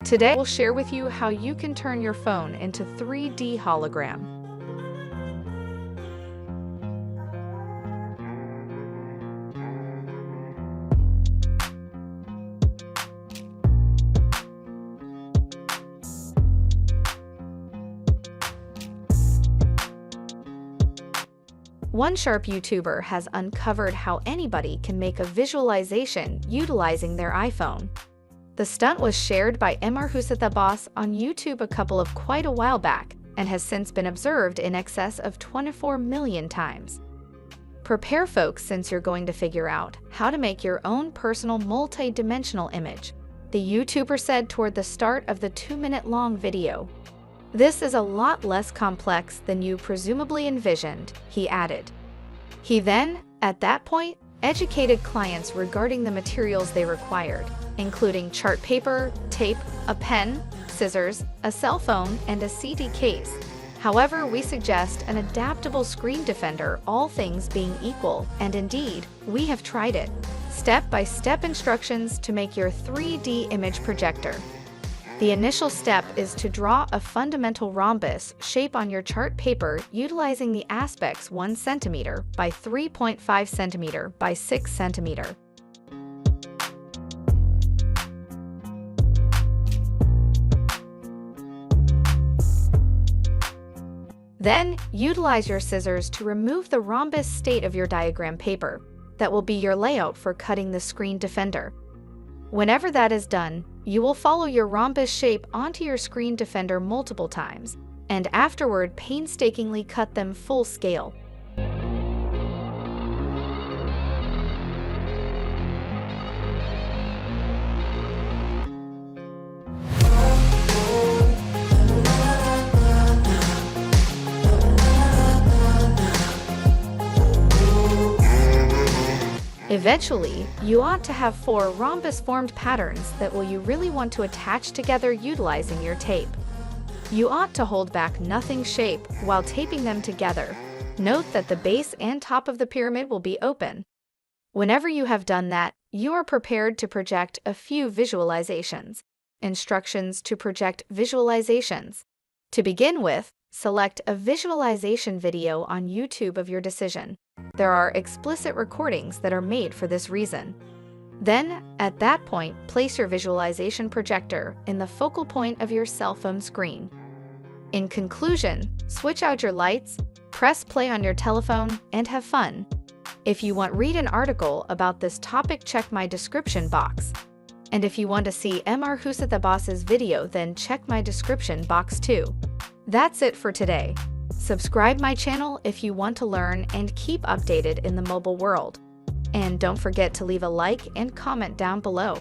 Today, we'll share with you how you can turn your phone into 3D hologram. One sharp YouTuber has uncovered how anybody can make a visualization utilizing their iPhone. The stunt was shared by Emar Boss on YouTube quite a while back and has since been observed in excess of 24 million times. Prepare folks, since you're going to figure out how to make your own personal multi-dimensional image, the YouTuber said toward the start of the 2-minute-long video. This is a lot less complex than you presumably envisioned, he added. He then, at that point, educated clients regarding the materials they required, including chart paper, tape, a pen, scissors, a cell phone, and a CD case. However, we suggest an adaptable screen defender, all things being equal, and indeed, we have tried it. Step-by-step instructions to make your 3D image projector. The initial step is to draw a fundamental rhombus shape on your chart paper utilizing the aspects 1 cm by 3.5 cm by 6 cm. Then, utilize your scissors to remove the rhombus state of your diagram paper. That will be your layout for cutting the screen defender. Whenever that is done, you will follow your rhombus shape onto your screen defender multiple times, and afterward painstakingly cut them full scale. Eventually, you ought to have 4 rhombus-formed patterns that you really want to attach together utilizing your tape. You ought to hold back nothing shape while taping them together. Note that the base and top of the pyramid will be open. Whenever you have done that, you are prepared to project a few visualizations. Instructions to project visualizations. To begin with, select a visualization video on YouTube of your decision. There are explicit recordings that are made for this reason. Then, at that point, place your visualization projector in the focal point of your cell phone screen. In conclusion, switch out your lights, press play on your telephone, and have fun. If you want to read an article about this topic, check my description box. And if you want to see Emar Boss's video, then check my description box too. That's it for today. Subscribe my channel if you want to learn and keep updated in the mobile world. And don't forget to leave a like and comment down below.